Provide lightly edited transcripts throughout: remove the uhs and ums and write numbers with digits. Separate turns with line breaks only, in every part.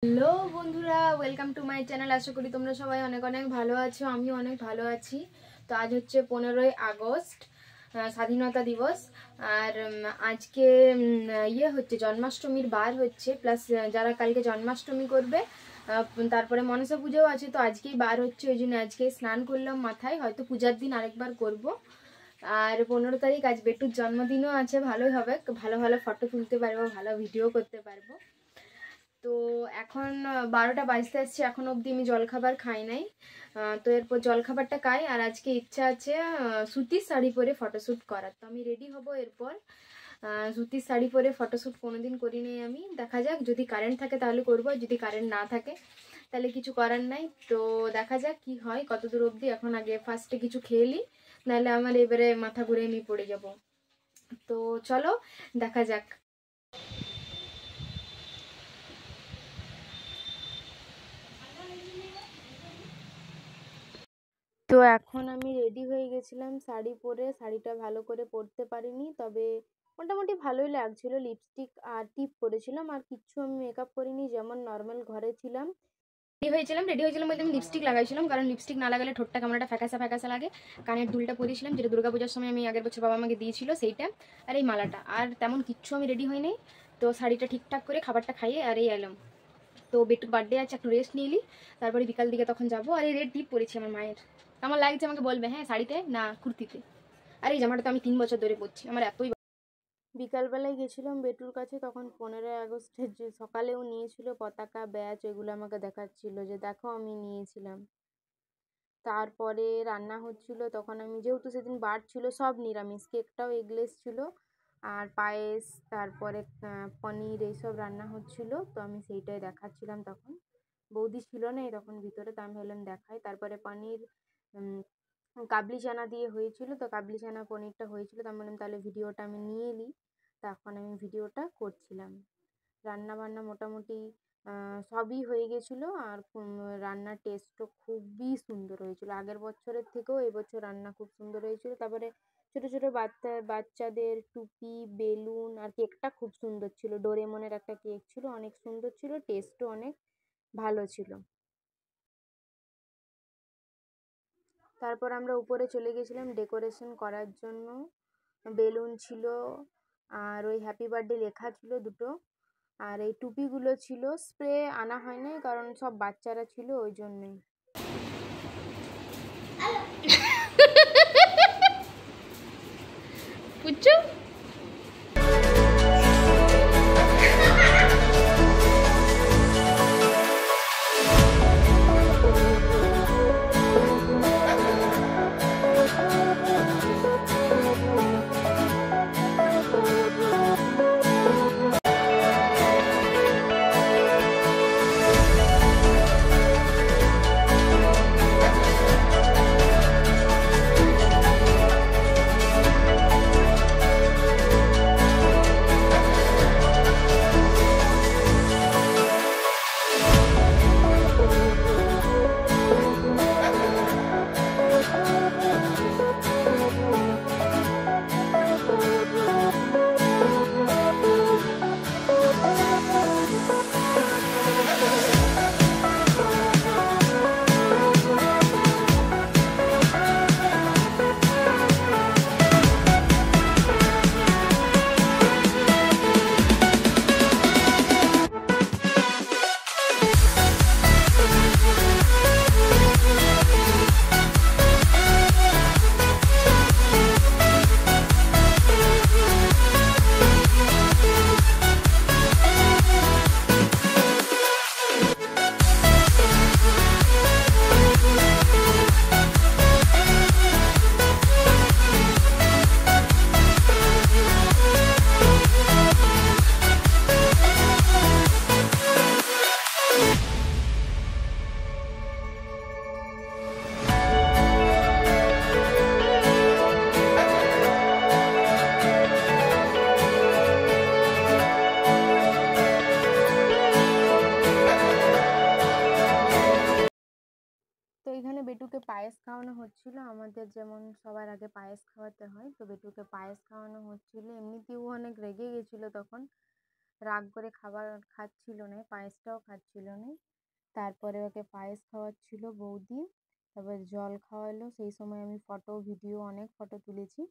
Hello বন্ধুরা, welcome to my channel. আশা করি তোমরা সবাই অনেক অনেক ভালো আছো। আমিও অনেক ভালো আছি। তো আজ হচ্ছে 15ই আগস্ট, স্বাধীনতা দিবস। আর আজকে হচ্ছে জন্মাষ্টমীর বার হচ্ছে, প্লাস যারা কালকে জন্মাষ্টমী করবে, তারপরে মনসা পুজোও আছে। তো আজকেই বার হচ্ছে, ওই জন্য আজকে স্নান করলাম মাথায়, হয়তো পূজার দিন আরেকবার করব। আর 15 তারিখ আজ বেটুর জন্মদিনও আছে, ভালোই হবে, ভালো ভালো ফটো তুলতে পারবো, ভালো ভিডিও করতে পারবো। তো এখন 12টা বাজতে আসছে, এখন অবধি আমি জলখাবার খাই নাই। তো এরপর জলখাবারটা খাই। আর আজকে ইচ্ছা আছে সুতির শাড়ি পরে ফটোশ্যুট করার। তো আমি রেডি হব এরপর। সুতির শাড়ি পরে ফটোশ্যুট কোনোদিন করিনি আমি, দেখা যাক, যদি কারেন্ট থাকে তাহলে করবো, যদি কারেন্ট না থাকে তাহলে কিছু করার নাই। তো দেখা যাক কি হয়, কতদূর অবধি। এখন আগে ফার্স্টে কিছু খেয়ে নিই, নাহলে আমার এবারে মাথা ঘুরে আমি পড়ে যাব। তো চলো দেখা যাক। তো এখন আমি রেডি হয়ে গেছিলাম শাড়ি পরে। শাড়িটা ভালো করে পরতে পারিনি, তবে মোটামুটি ভালোই লাগছিল। লিপস্টিক আর টিপ পরেছিলাম, আর কিচ্ছু আমি মেকআপ করিনি, যেমন নর্মাল ঘরে ছিলাম। রেডি হয়েছিলাম বলতে আমি লিপস্টিক লাগাইছিলাম, কারণ লিপস্টিক না লাগালে ঠোঁটটা কেমন একটা ফ্যাকাসা ফ্যাকাসা লাগে। কানের দুলটা পরিয়েছিলাম, যেটা দুর্গাপূজার সময় আমি আগের বছর বাবা আমাকে দিয়েছিল, সেইটা। আর এই মালাটা, আর তেমন কিচ্ছু আমি রেডি হই নাই। তো শাড়িটা ঠিকঠাক করে খাবারটা খাইয়ে আর এই এলাম। তো বেটুর বার্থডে আছে, একটু রেস্ট নিয়ে নিই, তারপরে বিকাল দিকে তখন যাবো। আর এই রেড টিপ পরেছি আমার মায়ের, কেমন লাগছে আমাকে বলবে, হ্যাঁ, শাড়িতে না কুর্তিতে। আর এই জামাটা তো আমি 3 বছর ধরে পরছি, আমার এতই। বিকালবেলায় গেছিলাম বেটুর কাছে, তখন 15ই আগস্টের যে সকালেও নিয়েছিল পতাকা, ব্যাচ, এগুলো আমাকে দেখাচ্ছিল যে দেখো আমি নিয়েছিলাম। তারপরে রান্না হচ্ছিল, তখন আমি যেহেতু সেদিন বার ছিল, সব নিরামিষ, কেকটাও এগলেস ছিল, আর পায়েস, তারপরে পনির, এইসব রান্না হচ্ছিল। তো আমি সেইটাই দেখাচ্ছিলাম তখন। বৌদি ছিল না তখন ভিতরে, তো আমি ভাবলাম দেখাই। তারপরে পনির কাবলি চানা দিয়ে হয়েছিল, তো কাবলি চানা পনিরটা হয়েছিল, তো আমি বললাম তাহলে ভিডিওটা আমি নিয়ে নিই। তখন আমি ভিডিওটা করছিলাম। রান্না বান্না মোটামুটি সবই হয়ে গেছিলো। আর রান্নার টেস্টও খুবই সুন্দর হয়েছিল, আগের বছরের থেকেও এবছর রান্না খুব সুন্দর হয়েছিল। তারপরে ছোটো ছোটো বাচ্চাদের টুপি, বেলুন, আর কেকটা খুব সুন্দর ছিল। ডোরেমনের একটা কেক ছিল, অনেক সুন্দর ছিল, টেস্টও অনেক ভালো ছিল। তারপর আমরা উপরে চলে গেছিলাম ডেকোরেশন করার জন্য। বেলুন ছিল, আর ওই হ্যাপি বার্থডে লেখা ছিল দুটো। আর এই টুপিগুলো ছিল, স্প্রে আনা হয় নাই কারণ সব বাচ্চারা ছিল, ওই জন্যই। পুচু তো এখানে বেটুকে পায়েস খাওয়ানো হচ্ছিল, আমাদের যেমন সবার আগে পায়েস খাওয়াতে হয়, তো বেটুকে পায়েস খাওয়ানো হচ্ছিল। এমনিতেও অনেক রেগে গেছিলো তখন, রাগ করে খাবার খাচ্ছিল না, পায়েসটাও খাচ্ছিল না। তারপরে ওকে পায়েস খাওয়াচ্ছিল বৌদি, তারপর জল খাওয়ালো। সেই সময় আমি ফটো ভিডিও অনেক ফটো তুলেছি।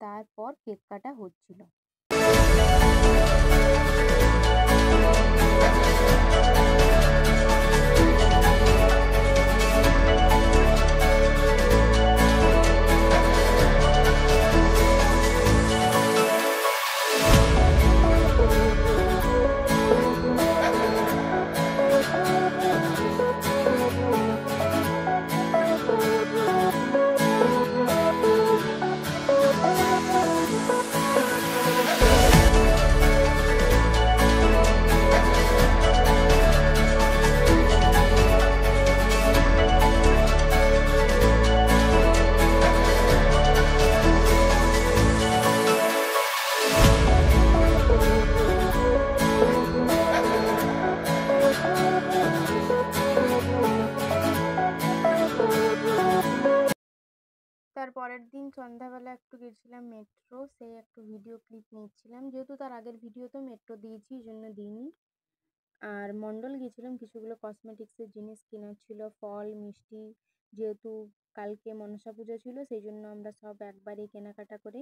তারপর কেক কাটা হচ্ছিল। তার পরের দিন সন্ধ্যাবেলা একটু গেছিলাম মেট্রো, সেই একটু ভিডিও ক্লিপ নিচ্ছিলাম, যেহেতু তার আগের ভিডিওতেও মেট্রো দিয়েছি এই জন্য দিইনি। আর মণ্ডল গেছিলাম, কিছুগুলো কসমেটিক্সের জিনিস কেনার ছিল, ফল মিষ্টি, যেহেতু কালকে মনসা পুজো ছিল সেই জন্য আমরা সব একবারেই কেনাকাটা করে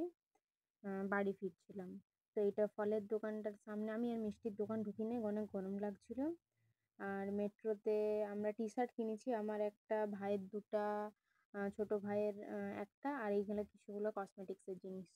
বাড়ি ফিরছিলাম। তো এটা ফলের দোকানটার সামনে, আমি আর মিষ্টির দোকান ঢুকিনি, অনেক গরম লাগছিল। আর মেট্রোতে আমরা টি শার্ট কিনেছি, আমার একটা, ভাইয়ের দুটা, ছোট ভাইয়ের একটা, আর এইগুলো কিছুগুলো কসমেটিক্সের জিনিস।